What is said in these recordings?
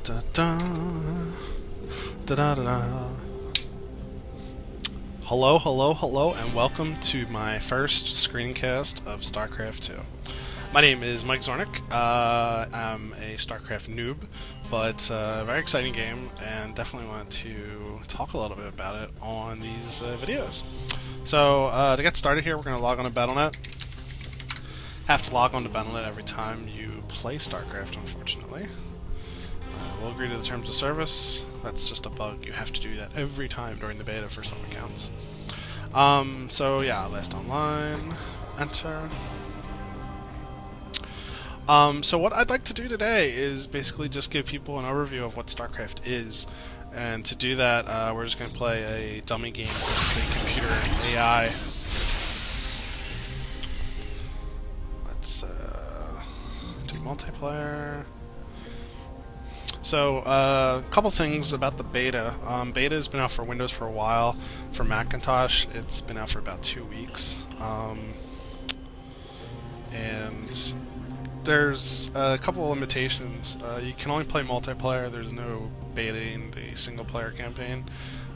Da da da da da da. Hello, hello, hello, and welcome to my first screencast of Starcraft 2. My name is Mike Zornick. I'm a Starcraft noob, but a very exciting game, and definitely want to talk a little bit about it on these videos. So, to get started here, we're going to log on to Battle.net. Have to log on to Battle.net every time you play Starcraft, unfortunately. We'll agree to the terms of service. That's just a bug. You have to do that every time during the beta for some accounts. So yeah, last online, enter. So what I'd like to do today is basically just give people an overview of what StarCraft is. And to do that, we're just going to play a dummy game with a computer AI. Let's do multiplayer. So, a couple things about the beta. Beta has been out for Windows for a while. For Macintosh, it's been out for about 2 weeks. And there's a couple of limitations. You can only play multiplayer. There's no betaing the single-player campaign.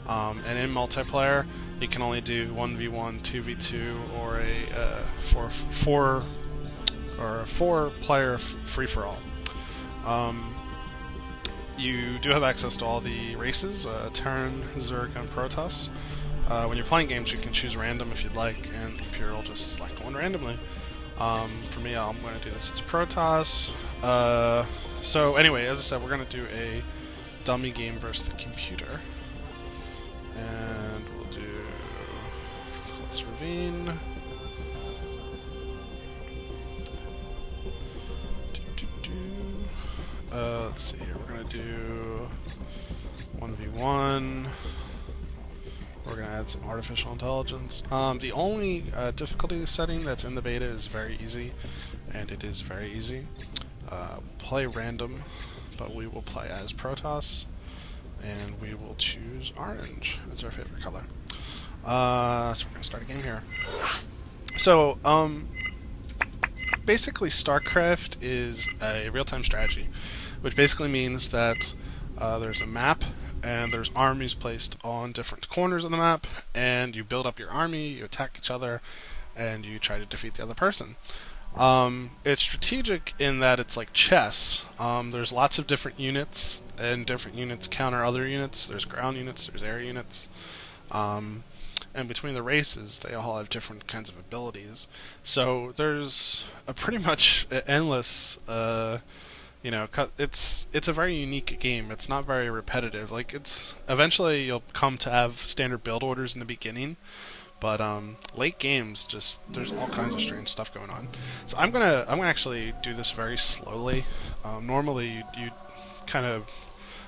And in multiplayer, you can only do 1v1, 2v2, or a four-player free-for-all. You do have access to all the races, Terran, Zerg, and Protoss. When you're playing games, you can choose random if you'd like, and the computer will just select one randomly. For me, I'm going to do this as Protoss. So anyway, as I said, we're going to do a dummy game versus the computer. And we'll do Close Ravine. Let's see here, we're going to do 1v1. We're going to add some artificial intelligence. The only difficulty setting that's in the beta is very easy, and it is very easy. We'll play random, but we will play as Protoss, and we will choose orange as our favorite color. So we're going to start a game here. So, basically StarCraft is a real-time strategy, which basically means that there's a map and there's armies placed on different corners of the map, and you build up your army, you attack each other, and you try to defeat the other person. It's strategic in that it's like chess. There's lots of different units, and different units counter other units. There's ground units, there's air units. And between the races, they all have different kinds of abilities. So there's a pretty much endless, it's a very unique game. It's not very repetitive. Like, eventually you'll come to have standard build orders in the beginning, but late games, there's all kinds of strange stuff going on. So I'm gonna actually do this very slowly. Normally you kind of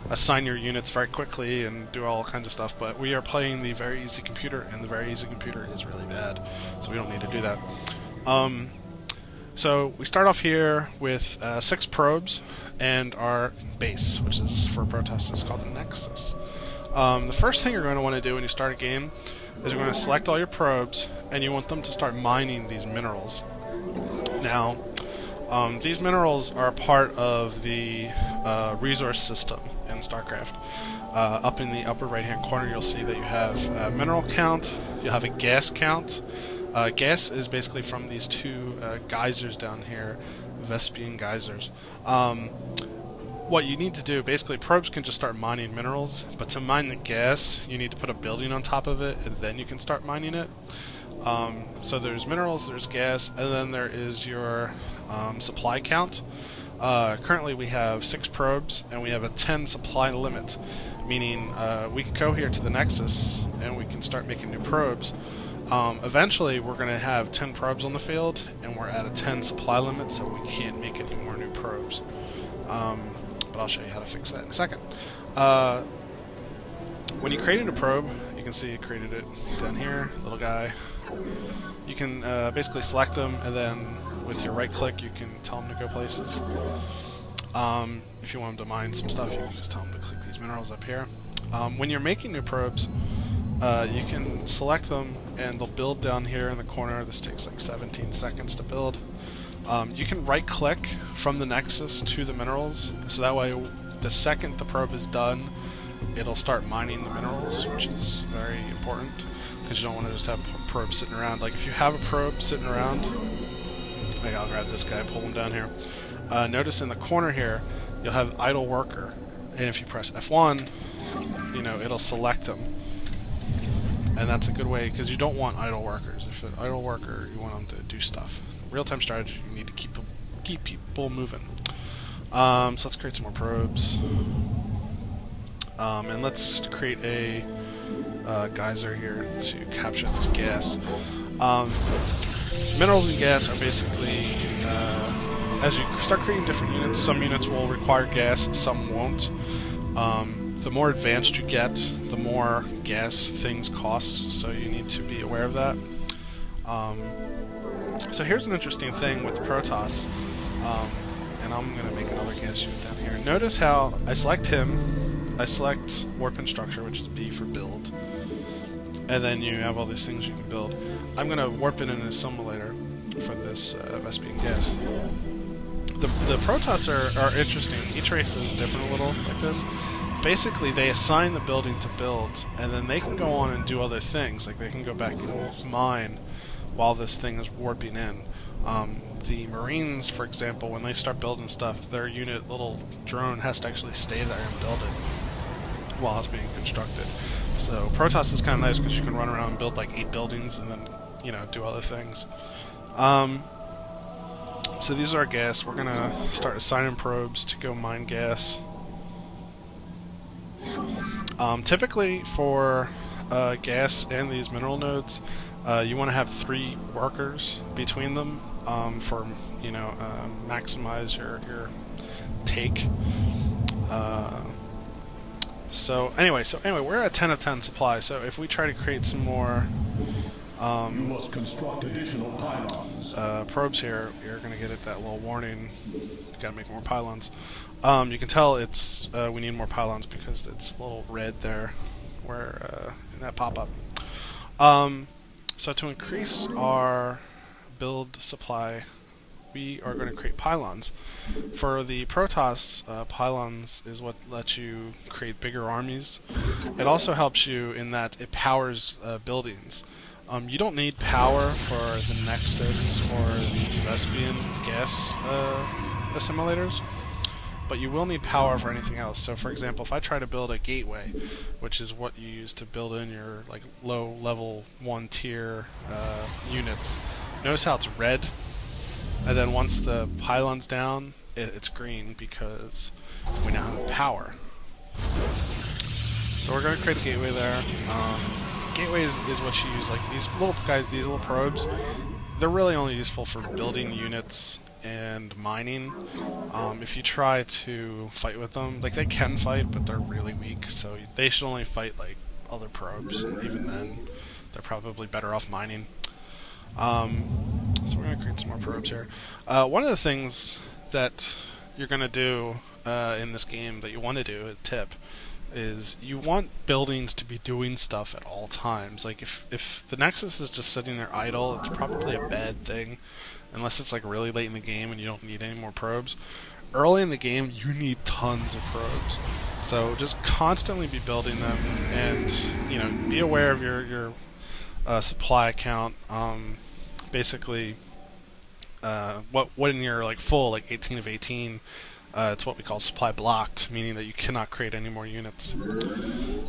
assign your units very quickly and do all kinds of stuff, but we are playing the very easy computer, and the very easy computer is really bad, so we don't need to do that. So we start off here with 6 probes and our base, which is for Protoss is called the Nexus. The first thing you're going to want to do when you start a game is you're going to select all your probes, and you want them to start mining these minerals. Now, these minerals are a part of the resource system in StarCraft. Up in the upper right-hand corner, you'll see that you have a mineral count, you'll have a gas count. Gas is basically from these 2 geysers down here, Vespian geysers. What you need to do, basically, probes can just start mining minerals, but to mine the gas, you need to put a building on top of it, and then you can start mining it. So there's minerals, there's gas, and then there is your supply count. Currently we have 6 probes, and we have a 10 supply limit, meaning we can go here to the Nexus, and we can start making new probes. Eventually we're going to have 10 probes on the field, and we're at a 10 supply limit, so we can't make any more new probes. But I'll show you how to fix that in a second. When you create a new probe, you can see I created it down here, little guy. You can basically select them, and then with your right click you can tell them to go places. If you want them to mine some stuff, you can just tell them to click these minerals up here. When you're making new probes, you can select them, and they'll build down here in the corner. This takes like 17 seconds to build. You can right click from the Nexus to the minerals, so that way the second the probe is done, it'll start mining the minerals, which is very important because you don't want to just have probes sitting around. Like if you have a probe sitting around, like I'll grab this guy, pull him down here. Notice in the corner here, you'll have idle worker, and if you press F1, you know, it'll select them, and that's a good way because you don't want idle workers. If an idle worker, you want them to do stuff. Real-time strategy, you need to keep people moving. So let's create some more probes, and let's create a geyser here to capture this gas. Minerals and gas are basically, as you start creating different units, some units will require gas, some won't. The more advanced you get, the more gas things cost, so you need to be aware of that. So here's an interesting thing with Protoss, and I'm going to make another gas unit down here. Notice how I select him, I select warp and structure, which is B for build, and then you have all these things you can build. I'm going to warp it in a simulator for this Vespian gas. The Protoss are interesting. Each race is different a little like this. Basically, they assign the building to build, and then they can go on and do other things. Like they can go back and mine while this thing is warping in. The Marines, for example, when they start building stuff, their unit, little drone, has to actually stay there and build it while it's being constructed. So Protoss is kind of nice because you can run around and build like 8 buildings and then, you know, do other things. So these are our gas. We're gonna start assigning probes to go mine gas. Typically for gas and these mineral nodes, you want to have 3 workers between them for, you know, maximize your take. So anyway, we're at 10 of 10 supply. So if we try to create some more you must construct additional pylons. Probes here, you're going to get that little warning. You got to make more pylons. You can tell it's we need more pylons because it's a little red there, where in that pop-up. So to increase our build supply, we are going to create pylons. For the Protoss, pylons is what lets you create bigger armies. It also helps you in that it powers buildings. You don't need power for the Nexus or these Vespian gas assimilators, but you will need power for anything else. So for example, if I try to build a gateway, which is what you use to build in your like low level 1 tier units, notice how it's red, and then once the pylon's down, it's green because we now have power. So we're going to create a gateway there. Gateway is what you use, like these little guys, these little probes. They're really only useful for building units and mining. If you try to fight with them, like they can fight, but they're really weak, so they should only fight like other probes, and even then they're probably better off mining. So we're going to create some more probes here. One of the things that you're going to do in this game that you want to do, a tip, is you want buildings to be doing stuff at all times. Like if the Nexus is just sitting there idle, it's probably a bad thing, unless it's like really late in the game and you don't need any more probes. Early in the game, you need tons of probes, so just constantly be building them, and you know, be aware of your supply account. Basically, when you're like full, like 18 of 18. It's what we call supply blocked, meaning that you cannot create any more units.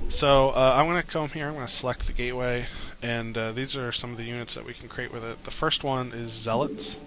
So I'm going to come here, I'm going to select the gateway, and these are some of the units that we can create with it. The first one is Zealots.